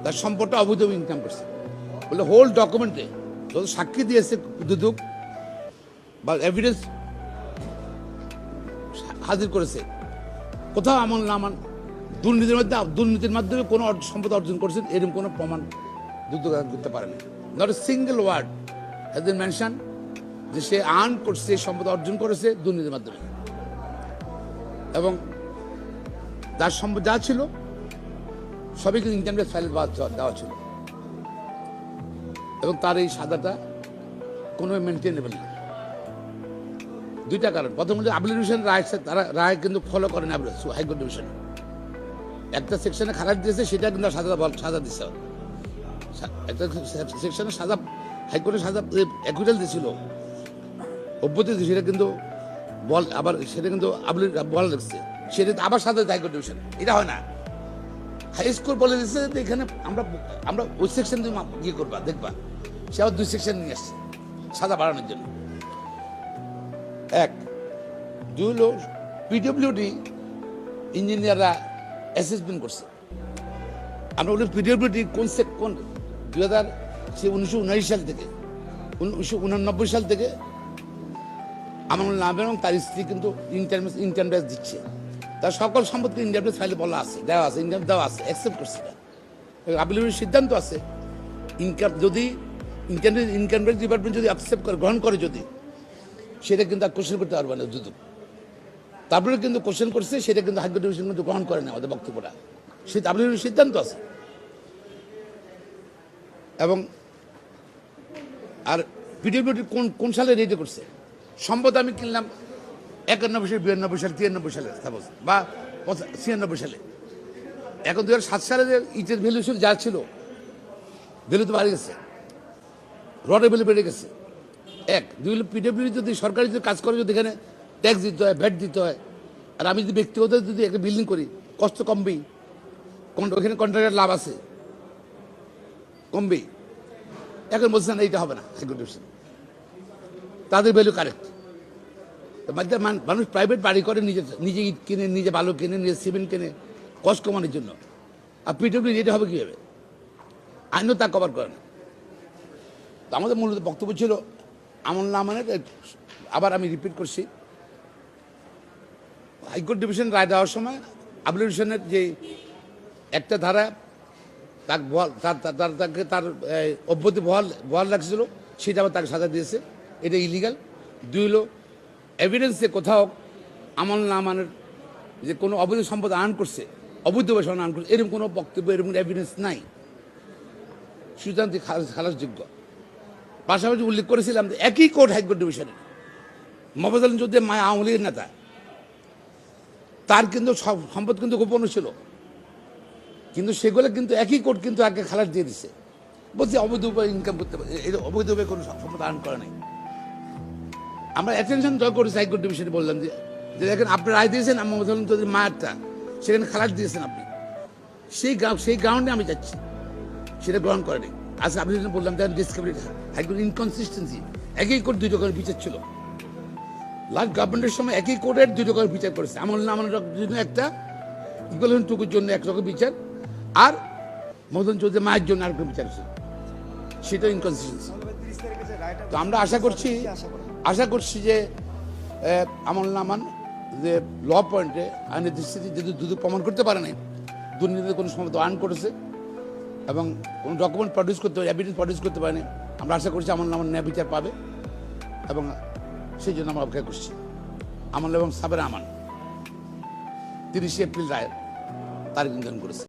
তার সম্পদটা অবৈধ ইনকাম করছে বলে হোল ডকুমেন্টে যত সাক্ষী দিয়েছে দুদক বা এভিডেন্স হাজির করেছে, কোথাও আমল নামান দুর্নীতির মাধ্যমে কোনো সম্পদ অর্জন করেছেন এরকম কোনো প্রমাণ দুদক করতে পারেনি। Not a single word has been mention যে সে আর্ন করছে, সম্পদ অর্জন করেছে দুর্নীতির মাধ্যমে, এবং তার সম্পদ যা ছিল সবই কিন্তু ইনকাম ট্যাক্স ফাইলে দেওয়া ছিল, এবং তার এই সাদাটা কোনো মেনটেনেবল না। দুইটা কারণ, প্রথম হচ্ছে আপিল ডিভিশন তারা রায় কিন্তু ফলো করেন হাইকোর্ট ডিভিশন, একটা সেকশনে খারাপ দিয়েছে সেটা কিন্তু সাজা দিচ্ছে, একটা সেকশনে সাজা হাইকোর্টে সাজা অ্যাকুইটাল দিয়েছিল অব্যাহতি, সেটা কিন্তু আবার সেটা কিন্তু বল লিখছে, সেটা আবার সাজা দিচ্ছে হাইকোর্ট ডিভিশন। এটা হয় না। হাই স্কুল বলে দিচ্ছে যে এখানে আমরা ওই সেকশন তুমি ইয়ে করবা, দেখবা, সে আবার 2 সেকশন নিয়ে আসছে সাজা বাড়ানোর জন্য। 1, 2 হলো পিডব্লিউডি ইঞ্জিনিয়াররা অ্যাসেসমেন্ট করছে। আমরা বলি পিডব্লিউডি কোন 1979 সাল থেকে 1989 সাল থেকে আমার নাম এবং তার স্ত্রী কিন্তু ইনকাম ট্যাক্স দিচ্ছে, তার সকল সম্পত্তি ইনকাম ট্যাক্স ফাইলে বলা আছে, দেওয়া আছে, ইনকাম দেওয়া আছে, অ্যাকসেপ্ট করছে। আপিলের সিদ্ধান্ত আছে, ইনকাম যদি ইনকাম ট্যাক্স ডিপার্টমেন্ট যদি অ্যাকসেপ্ট করে, গ্রহণ করে, যদি সেটা কিন্তু আর কোশ্চেন করতে পারবে না দুদক। তারপরে কিন্তু কোশ্চেন করছে, সেটা কিন্তু হাইকোর্ট ডিভিশন কিন্তু গ্রহণ করে না আমাদের বক্তব্যটা, সে আপিলের সিদ্ধান্ত আছে। এবং আর পিডব্লিউডি কোন সালে রেডি করছে, সম্পদ আমি কিনলাম 91 সালে, 92 সালে, 93 সালে বা 96 সালে। এখন 2007 সালে যে ইটের ভ্যালু যা ছিল, ভ্যালু তো বাড়ে গেছে, রডের ভ্যালু বেড়ে গেছে। 1, 2 হলো পিডব্লিউডি যদি সরকারি যদি কাজ করে, যদি এখানে ট্যাক্স দিতে হয়, ভ্যাট দিতে হয়, আর আমি যদি ব্যক্তিগত যদি একটা বিল্ডিং করি, কষ্ট কমবেই, ওখানে কন্ট্রাক্টের লাভ আছে, কমবেই। এখন বলছে না এইটা হবে না, হাইকোর্ট ডিভিশন তাদের ভ্যালু কারেক্ট। মানুষ প্রাইভেট বাড়ি করে, নিজে ইট কিনে, নিজে বালু কিনে, নিজে সিমেন্ট কিনে, কষ্ট কমানোর জন্য। আর পিডব্লিউডি এটা হবে কীভাবে? আইনও তা কভার করে না। তো আমাদের মূলত বক্তব্য ছিল আমল নামানের, আবার আমি রিপিট করছি, হাইকোর্ট ডিভিশন রায় দেওয়ার সময় আপিল ডিভিশনের যে একটা ধারা তার অব্যাহতি বহাল রাখছিল, সেটা আবার তাকে সাজা দিয়েছে, এটা ইলিগাল। 2 হলো এভিডেন্সে কোথাও আমল নামানের যে কোনো অবৈধ সম্পদ আর্ন করছে, অবৈধভাবে আর্ন করছে, এরকম কোনো বক্তব্য, এরকম এভিডেন্স নাই, সুতরাং খালাসযোগ্য। পাশাপাশি উল্লেখ করেছিলাম যে একই কোর্ট হাইকোর্ট ডিভিশনে মফাজ আলম চৌধুরী আওয়ামী লীগের নেতা, তার কিন্তু সব সম্পদ কিন্তু গোপন ছিল, কিন্তু সেগুলো কিন্তু একই কোর্ট কিন্তু আগে খালাস দিয়ে দিচ্ছে, বলছে অবৈধ উপায় ইনকাম করতে পারে, অবৈধ উপায় কোনো সম্পদ আর্ন করে নাই। আমরা অ্যাটেনশন জয় করেছি হাইকোর্ট ডিভিশনে, বললাম যে দেখেন আপনি রায় দিয়েছেন মফাজ আলম চৌধুরীর মায়েরটা, সেখানে খালাস দিয়েছেন আপনি, সেই গ্রাউন্ডে আমি যাচ্ছি, সেটা গ্রহণ করেনি। আজকে আপনি বললাম দেখেন ডিসকাভারি হাইকোর্ট ইনকনসিস্টেন্সি, একই কোর্ট 2 রকমের বিচার ছিল। লাস্ট গভর্নমেন্টের সময় একই কোর্টের 2 রকমের বিচার করেছে, আমল নামানোর জন্য একটা, ইকুয়ালেন্ট টুকুর জন্য একরকম বিচার, আর মদন চৌধুরী মায়ের জন্য আরেকরকম বিচার ছিল, সেটা ইনকনসিস্টেন্সি। তো আমরা আশা করছি যে আমল নামান যে ল পয়েন্টে আইনের দৃষ্টিতে যদি দুদক প্রমাণ করতে পারে নাই দুর্নীতিতে কোনো সম্পদ আর্ন করেছে এবং কোনো ডকুমেন্ট প্রডিউস করতে পারে, এভিডেন্স প্রডিউস করতে পারেনি, আমরা আশা করছি আমল নামান ন্যায় বিচার পাবে, এবং সেই জন্য আমরা অপেক্ষা করছি। আমল এবং সাবের আমান 30 এপ্রিল রায়ের তারিখ নির্ধারণ করেছে।